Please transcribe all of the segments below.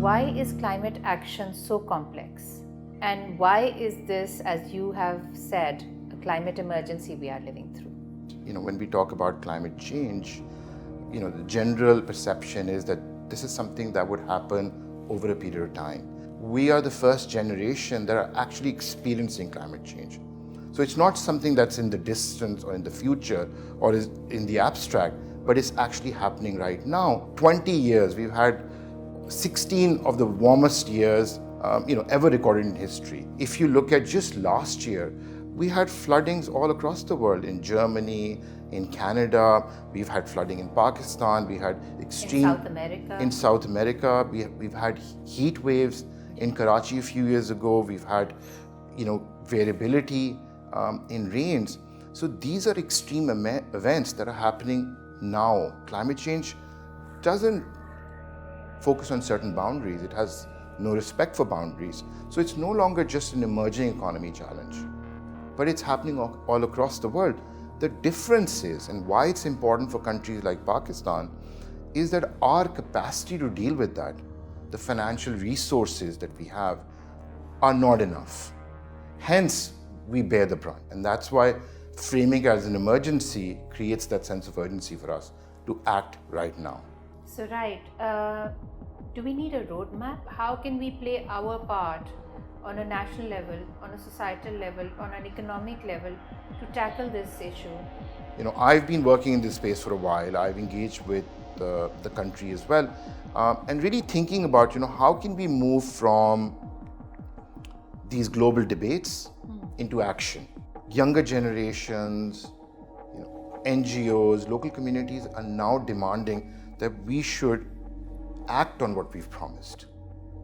Why is climate action so complex? And why is this, as you have said, a climate emergency we are living through? When we talk about climate change, the general perception is that this is something that would happen over a period of time. We are the first generation that are actually experiencing climate change. So it's not something that's in the distance or in the future or is in the abstract, but it's actually happening right now. 20 years, we've had 16 of the warmest years ever recorded in history. If you look at just last year, we had floodings all across the world, in Germany, in Canada, we've had flooding in Pakistan, we had extreme... In South America. We've had heat waves in Karachi a few years ago, we've had, variability in rains. So these are extreme events that are happening now. Climate change doesn't focus on certain boundaries. It has no respect for boundaries. So it's no longer just an emerging economy challenge, but it's happening all across the world. The difference is, and why it's important for countries like Pakistan, is that our capacity to deal with that, the financial resources that we have, are not enough. Hence, we bear the brunt. And that's why framing it as an emergency creates that sense of urgency for us to act right now. So, do we need a roadmap? How can we play our part on a national level, on a societal level, on an economic level to tackle this issue? I've been working in this space for a while. I've engaged with the country as well, and really thinking about, how can we move from these global debates into action. Younger generations, NGOs, local communities are now demanding that we should act on what we've promised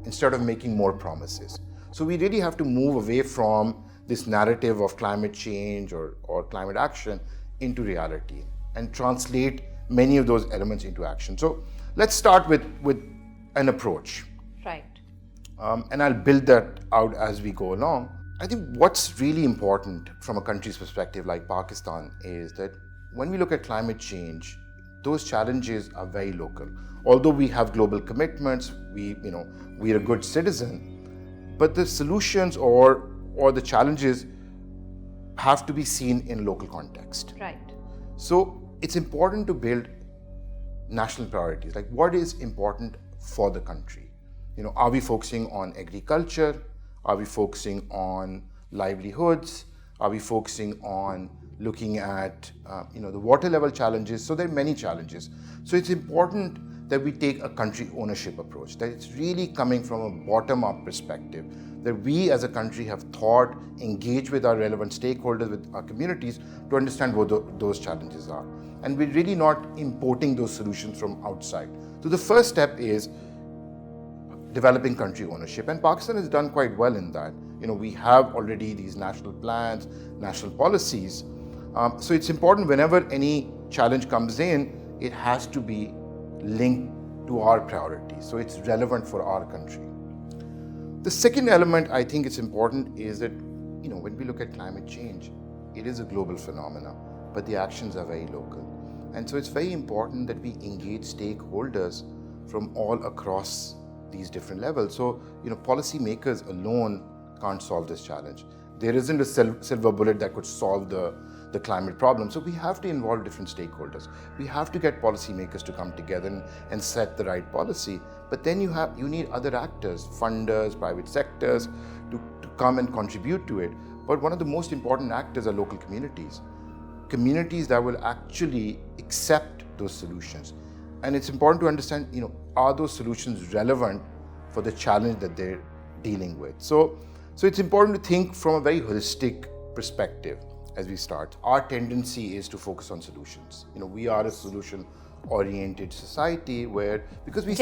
instead of making more promises. So we really have to move away from this narrative of climate change or climate action into reality and translate many of those elements into action. So let's start with an approach. Right. And I'll build that out as we go along. I think what's really important from a country's perspective like Pakistan is that when we look at climate change, those challenges are very local. Although we have global commitments, we're a good citizen, but the solutions or the challenges have to be seen in local context. Right. So it's important to build national priorities, like what is important for the country. Are we focusing on agriculture? Are we focusing on livelihoods? Are we focusing on looking at the water level challenges? So there are many challenges. So it's important that we take a country ownership approach, that it's really coming from a bottom-up perspective, that we as a country have thought, engaged with our relevant stakeholders, with our communities to understand what those challenges are. And we're really not importing those solutions from outside. So the first step is developing country ownership, and Pakistan has done quite well in that. We have already these national plans, national policies. So it's important whenever any challenge comes in, it has to be linked to our priorities. So it's relevant for our country. The second element I think it's important is that, when we look at climate change, it is a global phenomenon, but the actions are very local. And so it's very important that we engage stakeholders from all across these different levels. So, policymakers alone can't solve this challenge. There isn't a silver bullet that could solve the climate problem. So we have to involve different stakeholders. We have to get policymakers to come together and set the right policy. But then you need other actors, funders, private sectors to come and contribute to it. But one of the most important actors are local communities. Communities that will actually accept those solutions. And it's important to understand, are those solutions relevant for the challenge that they're dealing with? So it's important to think from a very holistic perspective as we start. Our tendency is to focus on solutions. We are a solution-oriented society because we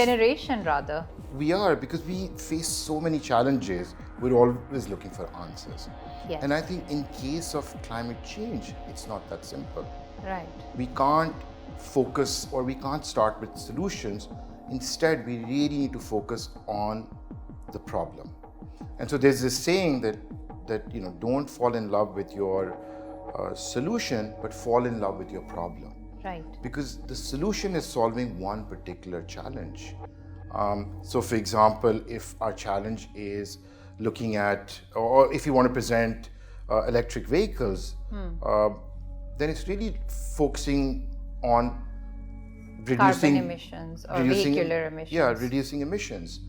face so many challenges, we're always looking for answers. Yes. And I think in case of climate change, it's not that simple. Right. We can't focus or we can't start with solutions. Instead, we really need to focus on the problem. And so there's this saying that don't fall in love with your solution, but fall in love with your problem. Right. Because the solution is solving one particular challenge. So for example, if our challenge is looking at, or if you want to present electric vehicles, then it's really focusing on reducing Carbon emissions or vehicular emissions. Yeah, reducing emissions.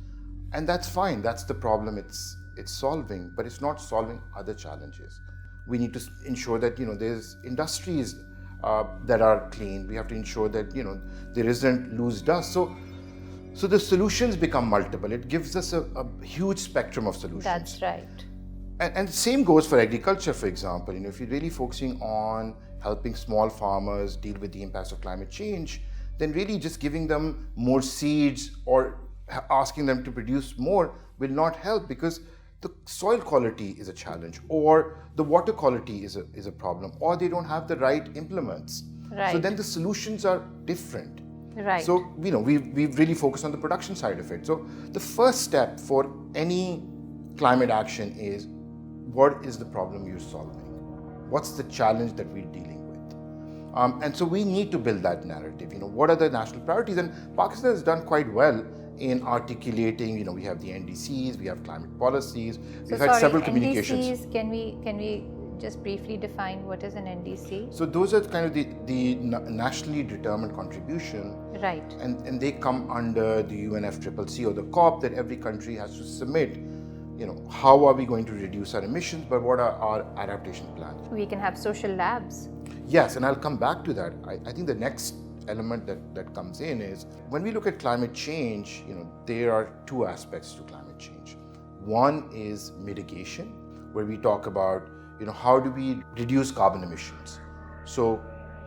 And that's fine. That's the problem it's solving, but it's not solving other challenges. We need to ensure that there's industries that are clean. We have to ensure that there isn't loose dust. So the solutions become multiple. It gives us a huge spectrum of solutions. That's right. And the same goes for agriculture, for example. If you're really focusing on helping small farmers deal with the impacts of climate change, then really just giving them more seeds or asking them to produce more will not help, because the soil quality is a challenge, or the water quality is a problem, or they don't have the right implements. Right. So then the solutions are different. Right. So we've really focused on the production side of it. So the first step for any climate action is, what is the problem you're solving? What's the challenge that we're dealing with? And so we need to build that narrative. What are the national priorities? And Pakistan has done quite well in articulating. We have the NDCs, we have climate policies, we've had several communications. NDCs, can we just briefly define what is an NDC? So those are kind of the nationally determined contribution. Right. And they come under the UNFCCC or the COP, that every country has to submit. How are we going to reduce our emissions, but what are our adaptation plans? We can have social labs. Yes, and I'll come back to that. I think the next element that comes in is, when we look at climate change, there are two aspects to climate change. One is mitigation, where we talk about, how do we reduce carbon emissions? So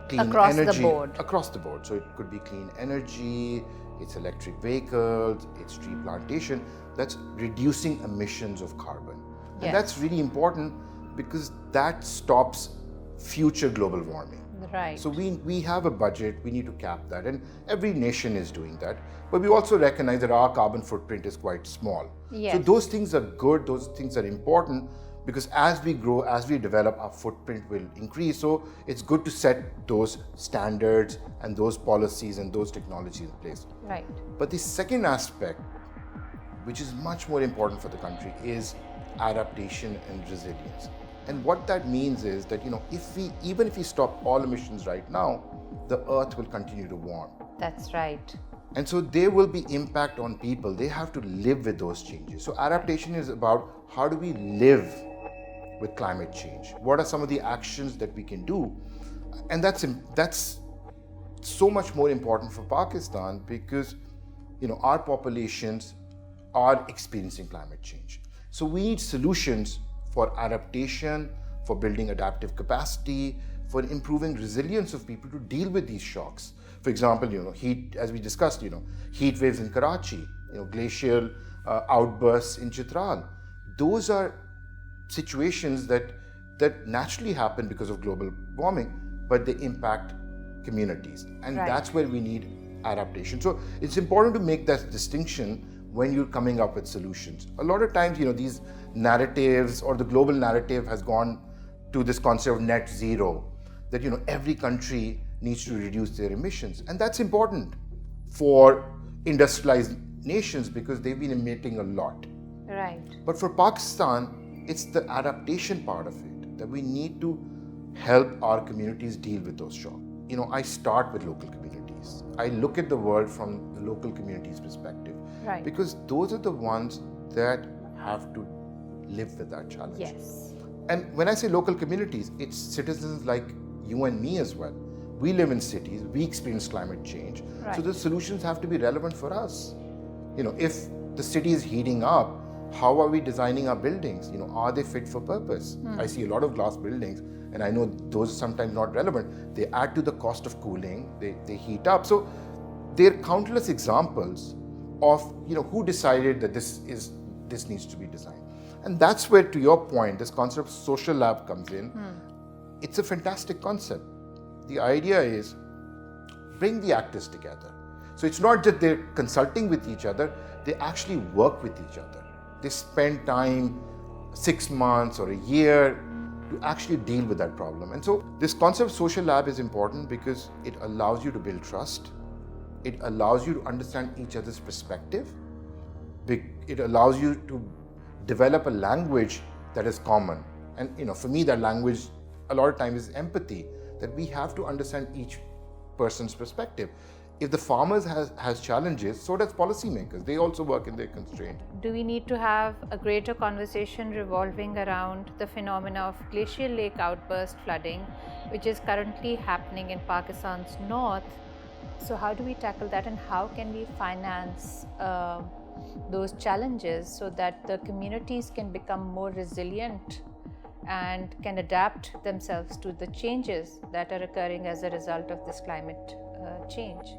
clean across energy. Across the board. So it could be clean energy, it's electric vehicles, it's tree plantation. That's reducing emissions of carbon. Yes. And that's really important, because that stops future global warming. Right. So we have a budget, we need to cap that, and every nation is doing that. But we also recognize that our carbon footprint is quite small. Yes. So those things are good, those things are important, because as we grow, as we develop, our footprint will increase. So it's good to set those standards and those policies and those technologies in place. Right. But the second aspect, which is much more important for the country, is adaptation and resilience. And what that means is that, even if we stop all emissions right now, the earth will continue to warm. That's right. And so there will be impact on people. They have to live with those changes. So adaptation is about, how do we live with climate change? What are some of the actions that we can do? And that's so much more important for Pakistan, because our populations are experiencing climate change. So we need solutions for adaptation, for building adaptive capacity, for improving resilience of people to deal with these shocks. For example, heat, as we discussed, heat waves in Karachi, glacial outbursts in Chitral. Those are situations that naturally happen because of global warming, but they impact communities. And Right. That's where we need adaptation. So it's important to make that distinction when you're coming up with solutions. A lot of times, these narratives, or the global narrative, has gone to this concept of net zero, that every country needs to reduce their emissions. And that's important for industrialized nations, because they've been emitting a lot. Right. But for Pakistan, it's the adaptation part of it, that we need to help our communities deal with those shocks. I start with local communities. I look at the world from the local communities' perspective. Right. Because those are the ones that have to live with that challenge. Yes. And when I say local communities, it's citizens like you and me as well. We live in cities, we experience climate change. Right. So the solutions have to be relevant for us. If the city is heating up, how are we designing our buildings? Are they fit for purpose? I see a lot of glass buildings, and I know those are sometimes not relevant. They add to the cost of cooling, they heat up. So there are countless examples of who decided that this needs to be designed. And that's where, to your point, this concept of social lab comes in. It's a fantastic concept. The idea is, bring the actors together. So it's not just they're consulting with each other, they actually work with each other. They spend time, 6 months or a year, to actually deal with that problem. And so this concept of social lab is important, because it allows you to build trust. it allows you to understand each other's perspective. It allows you to develop a language that is common. And for me, that language a lot of times is empathy, that we have to understand each person's perspective. If the farmers has challenges, so does policymakers. They also work in their constraint. Do we need to have a greater conversation revolving around the phenomena of glacial lake outburst flooding, which is currently happening in Pakistan's north? So how do we tackle that, and how can we finance those challenges so that the communities can become more resilient and can adapt themselves to the changes that are occurring as a result of this climate change?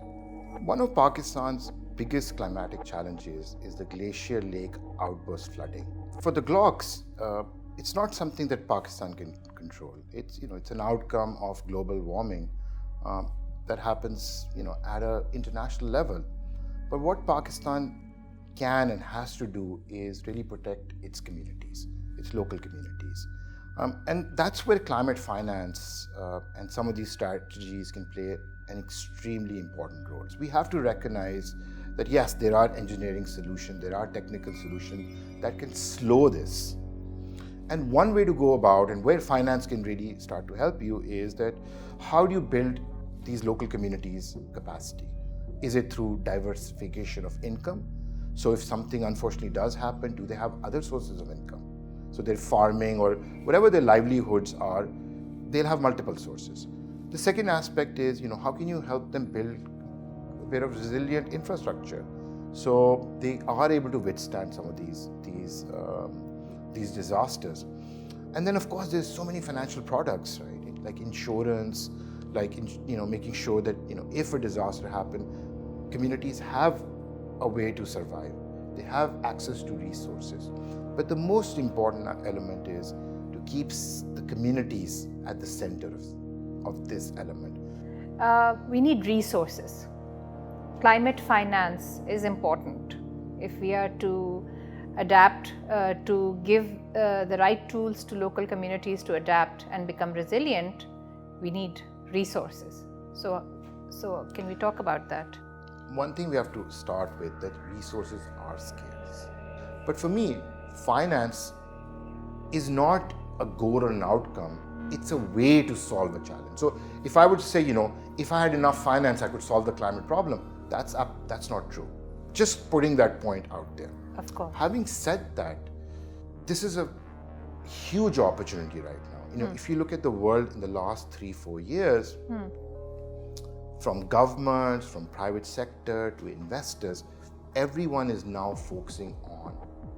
One of Pakistan's biggest climatic challenges is the glacier lake outburst flooding. For the Glocks, it's not something that Pakistan can control. It's an outcome of global warming that happens at an international level. But what Pakistan can and has to do is really protect its communities, its local communities. And that's where climate finance and some of these strategies can play an extremely important role. We have to recognize that yes, there are engineering solutions, there are technical solutions that can slow this. And one way to go about, and where finance can really start to help you, is that how do you build these local communities' capacity? Is it through diversification of income? So if something unfortunately does happen, do they have other sources of income? So they're farming or whatever their livelihoods are, they'll have multiple sources. The second aspect is, how can you help them build a bit of resilient infrastructure so they are able to withstand some of these disasters? And then, of course, there's so many financial products, right? Like insurance, making sure that if a disaster happens, communities have a way to survive. They have access to resources. But the most important element is to keep the communities at the center of this element. We need resources. Climate finance is important. If we are to adapt, to give the right tools to local communities to adapt and become resilient, we need resources. So can we talk about that? One thing we have to start with, that resources are scarce. But for me, finance is not a goal or an outcome. It's a way to solve a challenge. So if I would say, if I had enough finance, I could solve the climate problem, that's not true. Just putting that point out there. Of course. Having said that, this is a huge opportunity right now. If you look at the world in the last 3-4 years, from governments, from private sector to investors, everyone is now focusing on,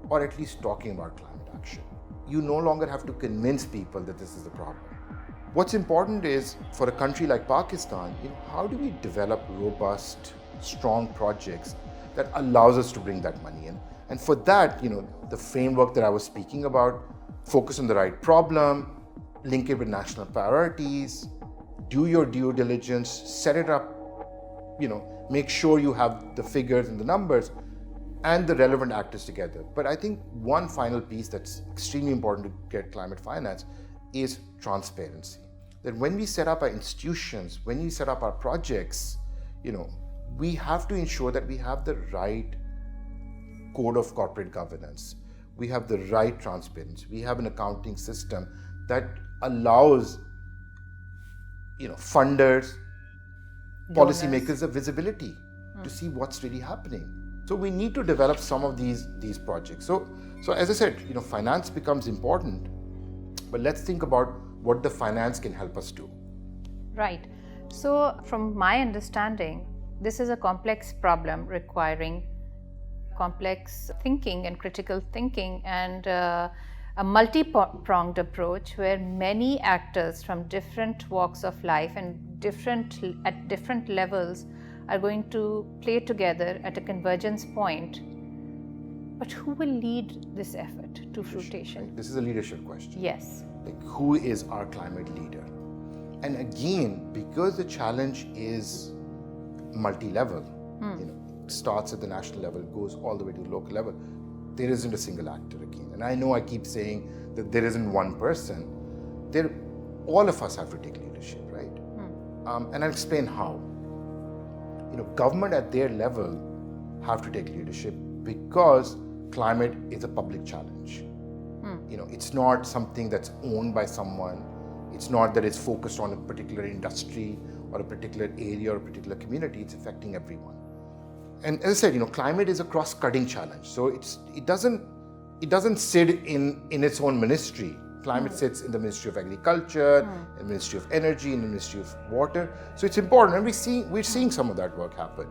or at least talking about, climate action. You no longer have to convince people that this is the problem. What's important is, for a country like Pakistan, how do we develop robust, strong projects that allows us to bring that money in? And for that, the framework that I was speaking about, focus on the right problem, link it with national priorities, do your due diligence, set it up, make sure you have the figures and the numbers and the relevant actors together. But I think one final piece that's extremely important to get climate finance is transparency. That when we set up our institutions, when we set up our projects, we have to ensure that we have the right code of corporate governance. We have the right transparency. We have an accounting system that allows funders, policymakers the visibility to see what's really happening. So we need to develop some of these projects. So as I said, finance becomes important, but let's think about what the finance can help us do. Right. So from my understanding, this is a complex problem requiring complex thinking and critical thinking and a multi-pronged approach where many actors from different walks of life and at different levels are going to play together at a convergence point. But who will lead this effort to fruition? Right? This is a leadership question. Yes. Who is our climate leader? And again, because the challenge is multi-level, starts at the national level, goes all the way to the local level, there isn't a single actor again. And I know I keep saying that there isn't one person. All of us have to take leadership, right? And I'll explain how. government at their level have to take leadership, because climate is a public challenge. It's not something that's owned by someone. It's not that it's focused on a particular industry or a particular area or a particular community. It's affecting everyone. And as I said, climate is a cross-cutting challenge. So it doesn't sit in its own ministry. Climate sits in the Ministry of Agriculture, the Ministry of Energy, and the Ministry of Water. So it's important, and we're seeing some of that work happen.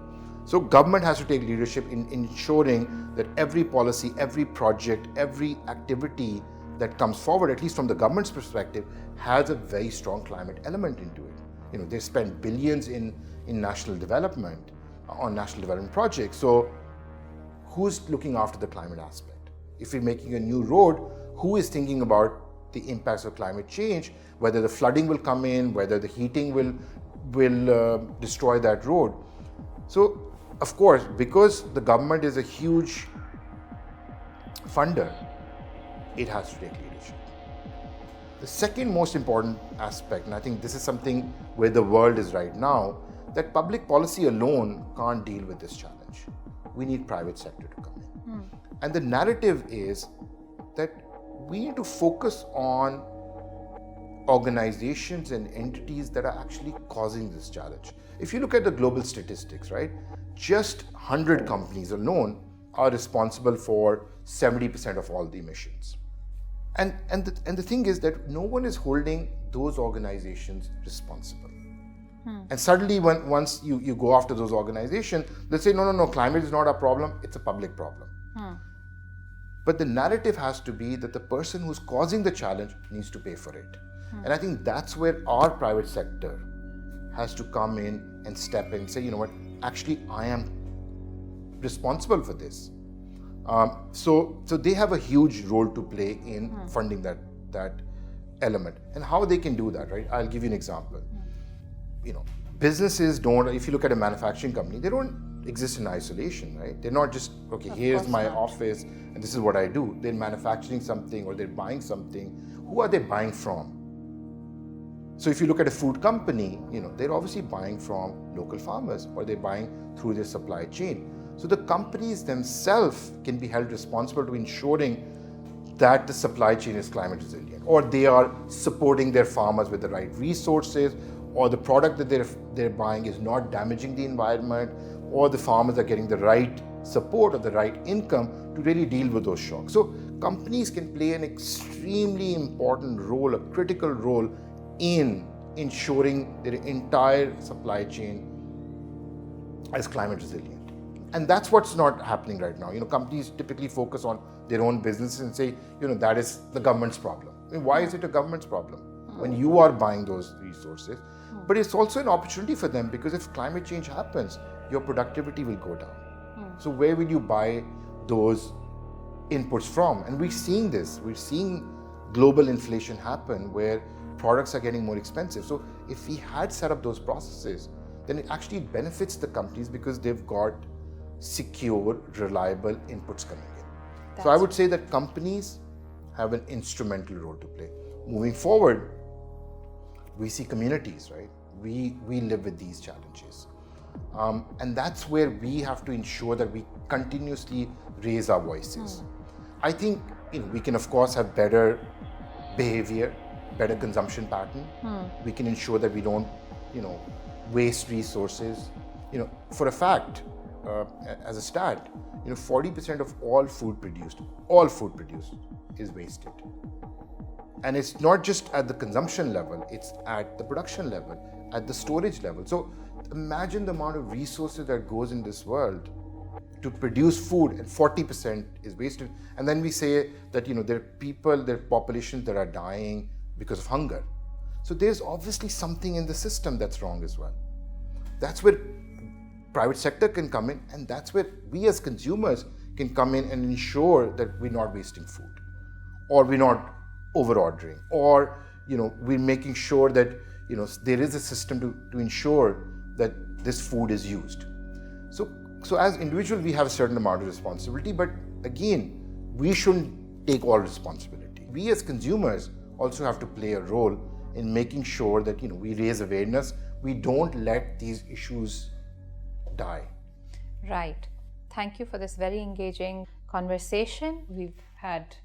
So government has to take leadership in ensuring that every policy, every project, every activity that comes forward, at least from the government's perspective, has a very strong climate element into it. They spend billions in national development, on national development projects. So who's looking after the climate aspect? If we're making a new road, who is thinking about the impacts of climate change, whether the flooding will come in, whether the heating will destroy that road? So, of course, because the government is a huge funder, it has to take leadership. The second most important aspect, and I think this is something where the world is right now, that public policy alone can't deal with this challenge. We need private sector to come in. And the narrative is that we need to focus on organizations and entities that are actually causing this challenge. If you look at the global statistics, right, just 100 companies alone are responsible for 70% of all the emissions. And the thing is that no one is holding those organizations responsible. And suddenly once you go after those organizations, they'll say, no, climate is not a problem, it's a public problem. But the narrative has to be that the person who's causing the challenge needs to pay for it. And I think that's where our private sector has to come in and step in and say, actually I am responsible for this. So they have a huge role to play in funding that element. And how they can do that, right? I'll give you an example. Businesses don't, if you look at a manufacturing company, they don't exist in isolation, right? They're not just, okay, here's my office and this is what I do. They're manufacturing something or they're buying something. Who are they buying from? So if you look at a food company, they're obviously buying from local farmers, or they're buying through their supply chain. So the companies themselves can be held responsible to ensuring that the supply chain is climate resilient, or they are supporting their farmers with the right resources, or the product that they're buying is not damaging the environment, or the farmers are getting the right support or the right income to really deal with those shocks. So companies can play an extremely important role, a critical role in ensuring their entire supply chain is climate resilient. And that's what's not happening right now. Companies typically focus on their own business and say, that is the government's problem. Why is it a government's problem when you are buying those resources? But it's also an opportunity for them, because if climate change happens, your productivity will go down. So where will you buy those inputs from? And we're seeing this. We're seeing global inflation happen where products are getting more expensive. So if we had set up those processes, then it actually benefits the companies because they've got secure, reliable inputs coming in. So I would say that companies have an instrumental role to play. Moving forward, we see communities, right? We live with these challenges. And that's where we have to ensure that we continuously raise our voices. I think we can, of course, have better behavior, better consumption pattern. We can ensure that we don't, waste resources. For a fact, as a stat, 40% of all food produced is wasted. And it's not just at the consumption level, it's at the production level, at the storage level. So imagine the amount of resources that goes in this world to produce food, and 40% is wasted. And then we say that there are populations that are dying because of hunger. So there's obviously something in the system that's wrong as well. That's where private sector can come in, and that's where we as consumers can come in and ensure that we're not wasting food, or we're not over-ordering, or we're making sure that there is a system to ensure that this food is used. So as individuals, we have a certain amount of responsibility, but again, we shouldn't take all responsibility. We as consumers also have to play a role in making sure that we raise awareness. We don't let these issues die. Right. Thank you for this very engaging conversation. We've had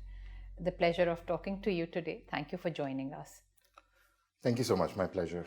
the pleasure of talking to you today. Thank you for joining us. Thank you so much. My pleasure.